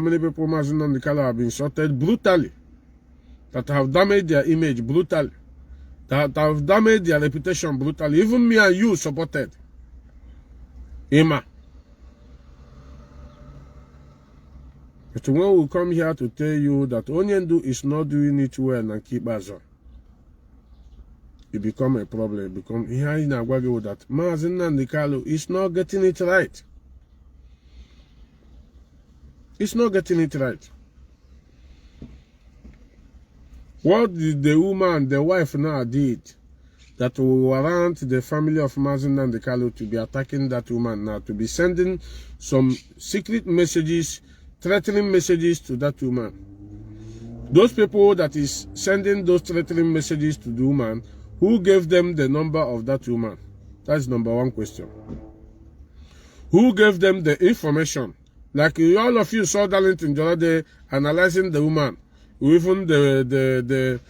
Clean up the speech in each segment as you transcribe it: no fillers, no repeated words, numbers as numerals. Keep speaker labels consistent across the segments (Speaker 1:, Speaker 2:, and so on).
Speaker 1: many people Nnamdi Kanu have been insulted brutally, that have damaged their image brutally, that have damaged their reputation brutally. Even me and you supported Emma. But when we come here to tell you that Onyendu is not doing it well and keep us on, it become a problem. It become here in Agwagi that Nnamdi Kanu is not getting it right. It's not getting it right. What did the woman, the wife now did that will warrant the family of Nnamdi Kanu to be attacking that woman now, to be sending some secret messages, threatening messages to that woman. Those people that is sending those threatening messages to the woman, who gave them the number of that woman? That's number one question. Who gave them the information? Like all of you saw Darlington the other day analyzing the woman, even the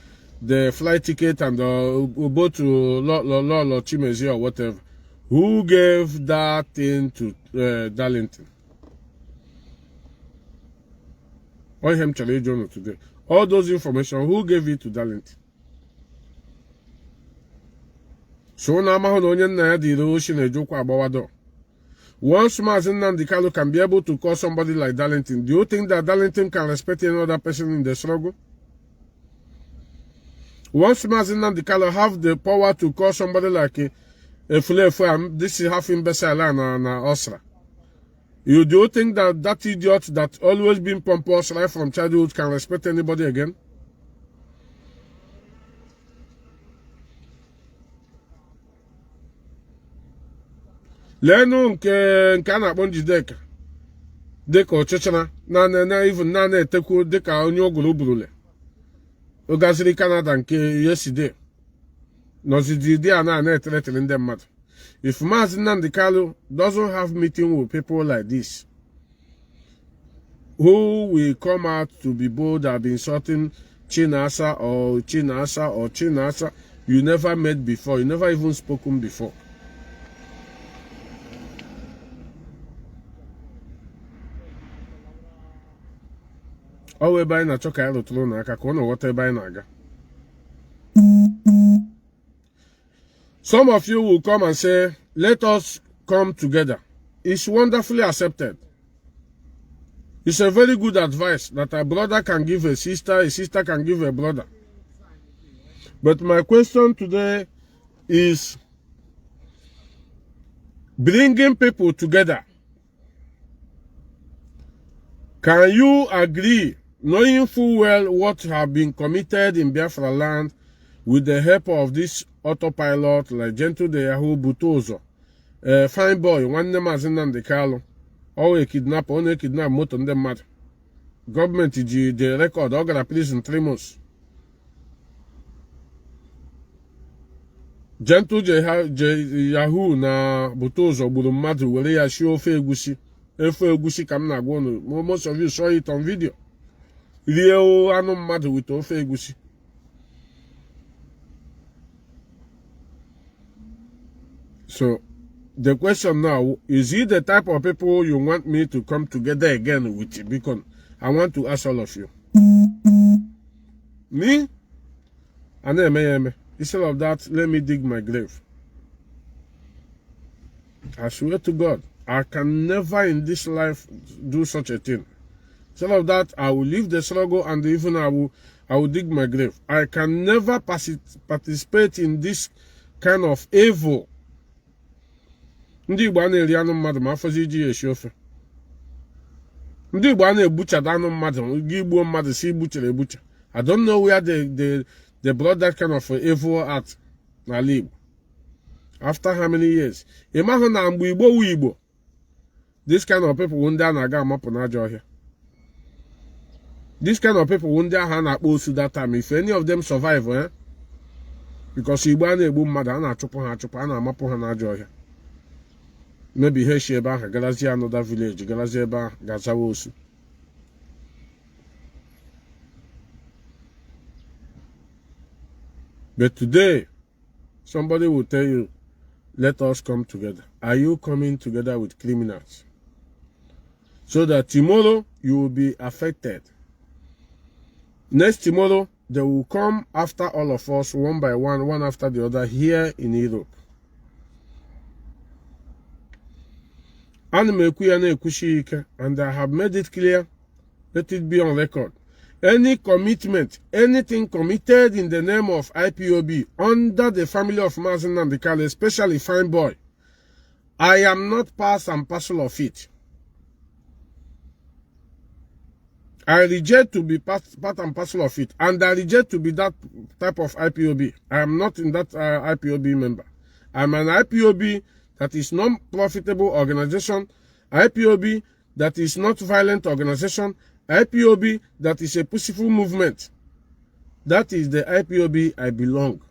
Speaker 1: flight ticket and the boat to Lolo Chimezi or whatever. Who gave that thing to Darlington? Or him challenge today. All those information, who gave it to Darlington? So now once Nnamdi Kanu can be able to call somebody like Darlington, do you think that Darlington can respect any other person in the struggle? Once Nnamdi Kanu have the power to call somebody like a Fulefu, this is half imbecile and Osra. Do you think that that idiot that always been pompous right from childhood can respect anybody again? Lenu nke a na-akpọ Njideka dịka ọchịchịra na na-etekwu dịka onye ogolo burule ogaziri Canada nke yesterday nọzididi a na-eteretere ndị mmadụ. If Nnamdi Kanu doesn't have meeting with people like this, who will come out to be bold and be insulting Chinasa or Chinasa you never met before, you never even spoken before. All by na choka ya lotulu na aka kono water by naga. Some of you will come and say, let us come together. It's wonderfully accepted. It's a very good advice that a brother can give a sister can give a brother. But my question today is bringing people together. Can you agree, knowing full well what have been committed in Biafra land with the help of this autopilot like Gentle de Yahoo Butozo, fine boy, one name as Nnamdi Kanu, or a kidnapper, only kidnap motor on them matter. Government the record, or gonna prison 3 months. Gentle Yahoo na Butozo Burumadu, where ya show Fegusi. Most of you saw it on video. Real animal matter with Ofe Egusi. So the question now is, he the type of people you want me to come together again with? Because I want to ask all of you. Me? And instead of that, let me dig my grave. I swear to God, I can never in this life do such a thing. Instead of that, I will leave the struggle and even I will dig my grave. I can never participate in this kind of evil. Ndị Igbo na-eri anụ mmadụ ma afọzi iji esi ofe. Ndị Igbo na-egbuchada anụ mmadụ, gị gbuo mmadụ si egbuchere egbucha. I don't know where they brought that kind of evil act n'ala Igbo. After how many years? Imagine na mgbe Igbo wu Igbo. This kind of people ndị a na-aga amapụ n'ajọ ọhịa. This kind of people ndị ahụ na-akpọ osu that time, if any of them survive, because Igbo a na-egbu mmadụ, a na-achụpụ ha achụpụ, a na-amapụ ha n'ajọ ọhịa. Maybe he shi ebe ahụ garazie another village, garazie ebe ahụ gazawa osu. But today, somebody will tell you, let us come together. Are you coming together with criminals? So that tomorrow, you will be affected. Next tomorrow, they will come after all of us, one by one, one after the other, here in Europe. And I have made it clear, let it be on record. Any commitment, anything committed in the name of IPOB under the family of Nnamdi Kanu, especially Fine Boy, I am not part and parcel of it. I reject to be part and parcel of it, and I reject to be that type of IPOB. I am not in that IPOB member. I'm an IPOB that is non-profitable organization, IPOB that is not violent organization, IPOB that is a peaceful movement. That is the IPOB I belong.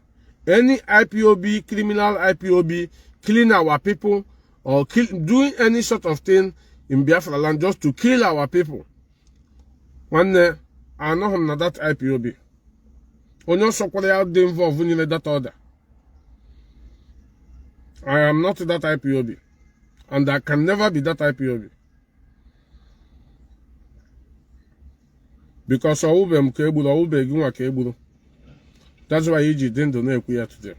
Speaker 1: Any IPOB, criminal IPOB, killing our people or doing any sort of thing in Biafra land just to kill our people. One day, I know him not that IPOB. Only so out involved in that order. I am not that IPOB. And I can never be that IPOB. Because that's why you didn't donate today.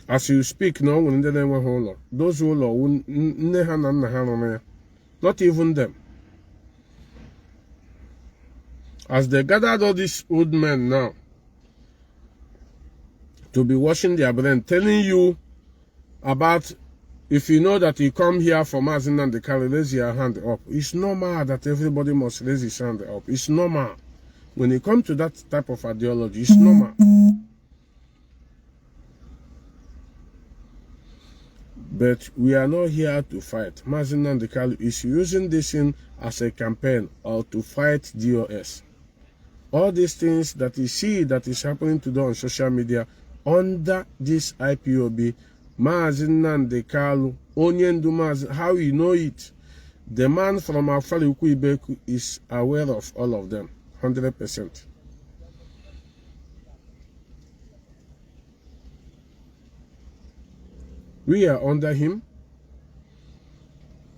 Speaker 1: As you speak now, those who not even them. As they gathered all these old men now to be washing their brain, telling you about, if you know that you come here for Nnamdi Kanu, raise your hand up. It's normal that everybody must raise his hand up. It's normal. When you come to that type of ideology, it's normal. But we are not here to fight. Nnamdi Kanu is using this thing as a campaign or to fight DOS. All these things that you see that is happening today on social media under this IPOB, Nnamdi Kanu, Onyendu, how you know it? The man from Afari Ibeku is aware of all of them, 100%. We are under him.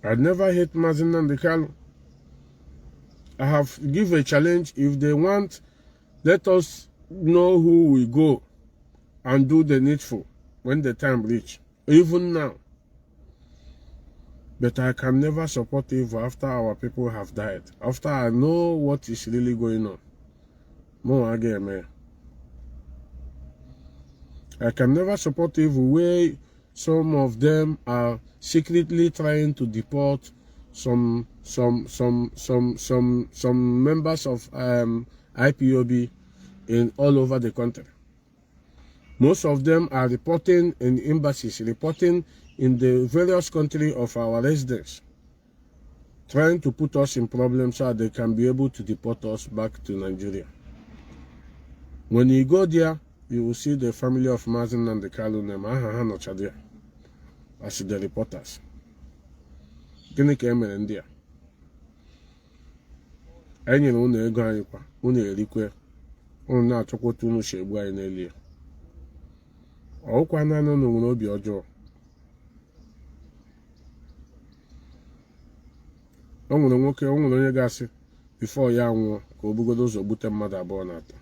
Speaker 1: I never hate Nnamdi Kanu. I have given a challenge. If they want, let us know who will go and do the needful when the time reach. Even now. But I can never support evil after our people have died. After I know what is really going on. More again, I can never support evil where some of them are secretly trying to deport some members of IPOB in all over the country. Most of them are reporting in embassies, reporting in the various countries of our residents, trying to put us in problems so they can be able to deport us back to Nigeria. When you go there, you will see the family of Nnamdi Kanu name as the reporters. Gịnị ka emere ndị a? Anyị nyere unu ego anyị kwa, unu erikwe, unu na-achọkwata unu shegbu anyị n'elu ya. Ọkwa naanị unu nwere obi ọjọọ. O nwere nwoke, o nwere onye ga-asị before ya nwụọ ka o bugodo ụzọ gbute mmadụ abụọ na atọ.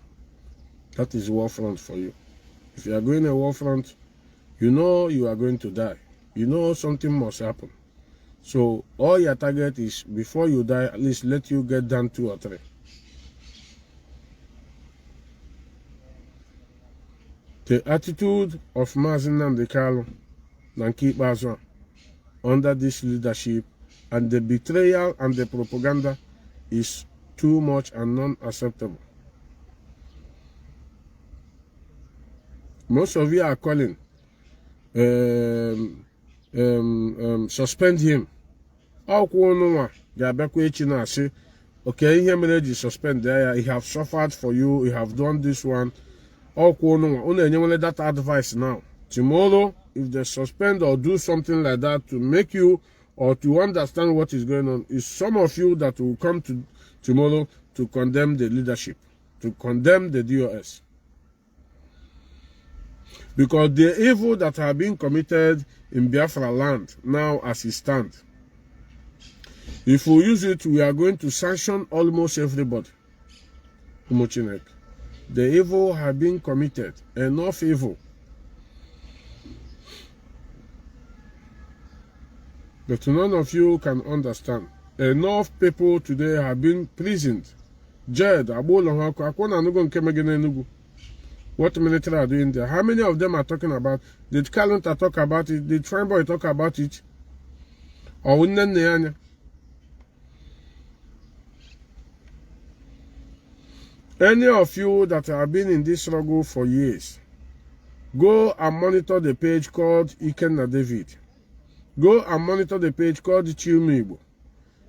Speaker 1: That is war front for you. If you are going a war front, you know you are going to die. You know something must happen. So all your target is, before you die, at least let you get down 2 or 3. The attitude of Nnamdi Kanu under this leadership and the betrayal and the propaganda is too much and non-acceptable. Most of you are calling, suspend him. Okay, he suspend there. He have suffered for you. He have done this one. Only that advice now. Tomorrow, if they suspend or do something like that to make you or to understand what is going on, is some of you that will come to tomorrow to condemn the leadership, to condemn the DOS. Because the evil that have been committed in Biafra land now as it stands, If we use it, we are going to sanction almost everybody. The evil have been committed. Enough evil. But none of you can understand. Enough people today have been imprisoned, jailed. What military are doing there? How many of them are talking about? Did Kanu talk about it? Did Boy talk about it? Or any of you that have been in this struggle for years, go and monitor the page called Ikenna David. Go and monitor the page called Chiumibo.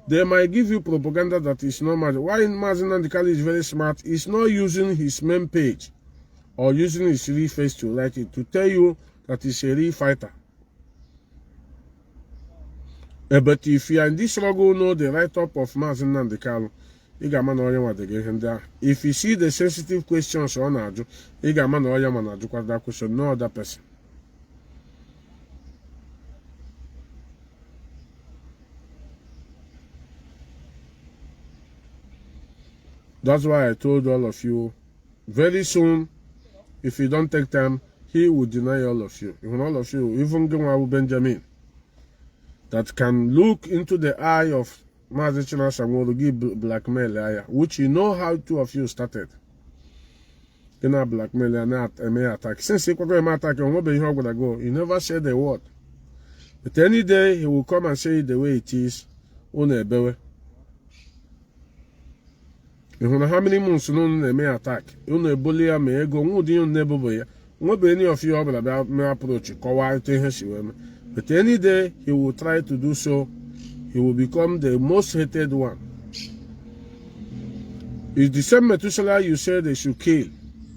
Speaker 1: They might give you propaganda that is not magic. Why Nnamdi Kanu is very smart? He's not using his main page or using his real face to write it to tell you that he's a real fighter. But if you are in this struggle, know the write-up of Nnamdi Kanu. If you see the sensitive questions on Aju, that question, no other person. That's why I told all of you, very soon, if you don't take time, he will deny all of you. Even all of you, even Benjamin, that can look into the eye of Mazichina Samuel, give blackmail, which you know how two of you started. You know, blackmail and not a may attack. Since he could attack, he never said a word. But any day he will come and say it the way it is. How many months no may attack? You know, bully me go, would you never be? What any of you about me approach? But any day he will try to do so, he will become the most hated one. It's the same Methuselah you said they should kill.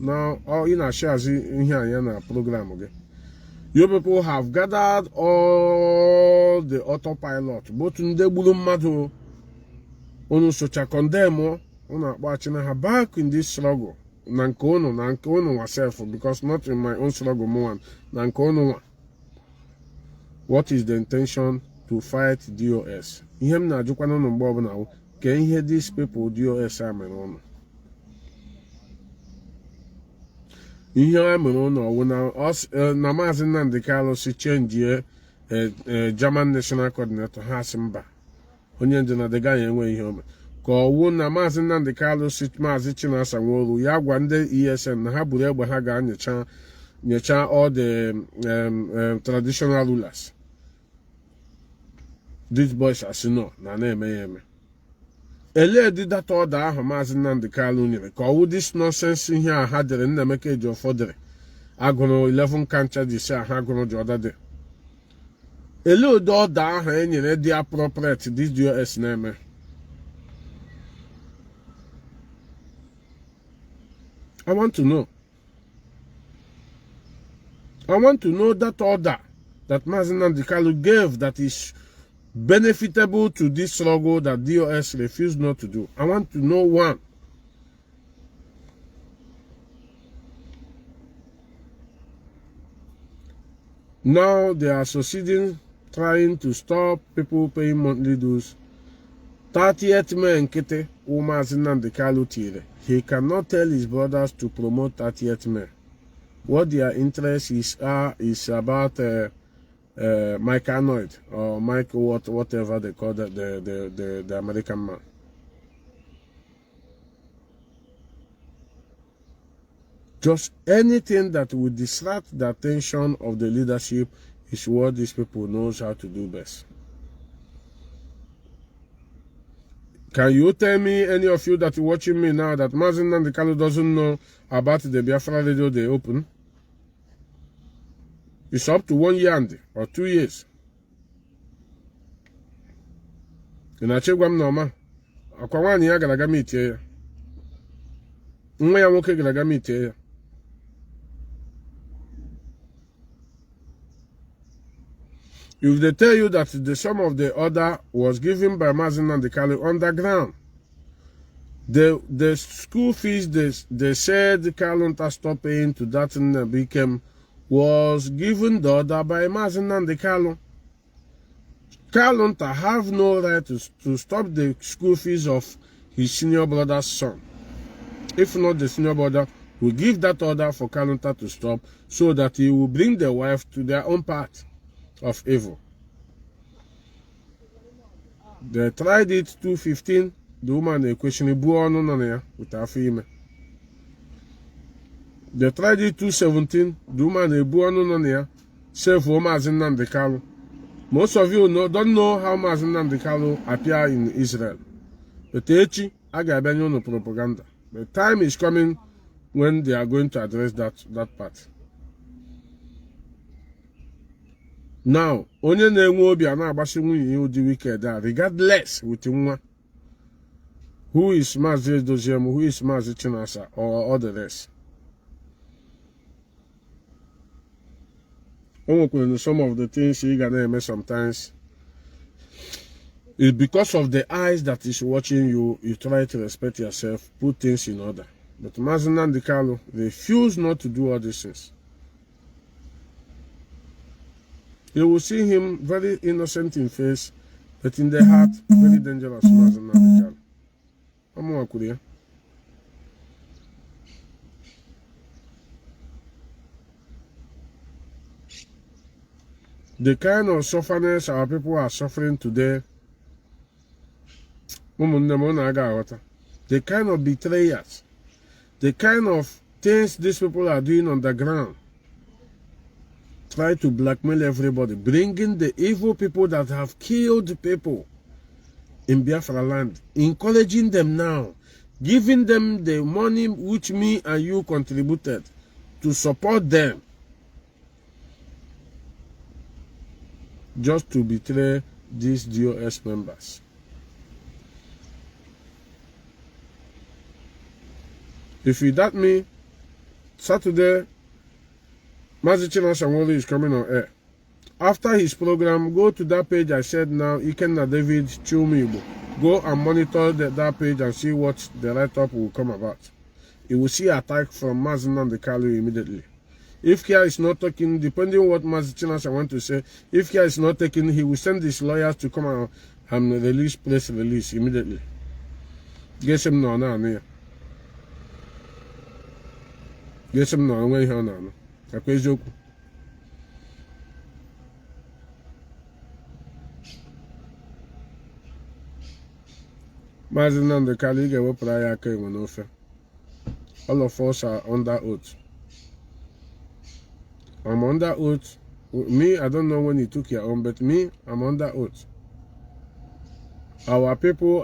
Speaker 1: Now, all in a shares in here in a program, okay? You people have gathered all the autopilot, both in the Bulumado, on such a condemn. Watching her back in this struggle. Nankono myself, because not in my own struggle, more Nankono. What is the intention to fight DOS? Him na Jukano no Bob now. Can you hear these people DOS amen? You hear amen when us Namazin Nnamdi Kanu si change here German national coordinator Hasimba. Onye na the guy enwe ihe ka ọwụ na Maazị Nnamdi Kanu si Maazị Chinasa Nworu ya gwa ndị ESN na ha buru egbe ha ga-nyecha all the traditional rulers. These boys asị no na na-eme ya eme. Ele dị data order ahụ Maazị Nnamdi Kanu nyere ka ọwụ this nonsense ihe a ha dere Nnaemeka Ejiofor dere agụrụ 11 kancha dị ise ha agụrụ dị ọda dị. Ele ụdị order ahụ e nyere dị appropriate this DOS na-eme. I want to know. I want to know that order that Maazị Nnamdi Kanu gave that is benefitable to this struggle that DOS refused not to do. I want to know one. Now they are succeeding, trying to stop people paying monthly dues. 30th May Nkete, Maazị Nnamdi Kanu tire. He cannot tell his brothers to promote 30th May. What their interest is about Mike Arnold or Mike whatever they call the American man. Just anything that will distract the attention of the leadership is what these people knows how to do best. Can you tell me, any of you that are watching me now, that Maazị Nnamdi Kanu doesn't know about the Biafra radio they open? It's up to 1 year or 2 years. In a chegwam norma, akwawani ya galaga meet ya. Nwa ya nwoke galaga meet ya. If they tell you that the sum of the order was given by Maazị Nnamdi Kanu underground, the school fees they said Kanu stopped paying to that became was given the order by Maazị Nnamdi Kanu. Kalunta have no right to stop the school fees of his senior brother's son. If not, the senior brother will give that order for Kalunta to stop so that he will bring the wife to their own path of evil. They tried it 215. The woman a question with her female. They tried it 217. The woman a buono save for Nnamdi Kanu. Most of you don't know how Nnamdi Kanu appear in Israel. But no propaganda. The time is coming when they are going to address that part. Now, onye na-enwe obi a na-agbasi nwunye ya ụdị wicked a, regardless with nwa, who is Maazị Edoziem, who is Maazị Chinasa, or all the rest. Some of the things you gonna sometimes is because of the eyes that is watching you. You try to respect yourself, put things in order. But Maazị Nnamdi Kanu refuse not to do all these things. You will see him very innocent in face, but in the heart, very dangerous. Maazị Nnamdi Kanu. The kind of suffering our people are suffering today, the kind of betrayers, the kind of things these people are doing on the ground, try to blackmail everybody, bringing the evil people that have killed people in Biafra land, encouraging them now, giving them the money which me and you contributed to support them, just to betray these DOS members. If you doubt me, Saturday, Maazị Chinasa is coming on air. After his program, go to that page I said now, Ikenna David Chumibo. Go and monitor that page and see what the write-up will come about. You will see attack from Maazị Nnamdi Kanu immediately. If care is not taken, depending on what Maazị Chinasa want to say, if care is not taken, he will send his lawyers to come out and release press release immediately. Guess him no na. Guess him no when he on. Maazị Nnamdi Kanu ga-ewepụrụ anyị aka enwe n'ofe. All of us are under oath. I'm under oath. Me, I don't know when you took your own, but me, I'm under oath. Our people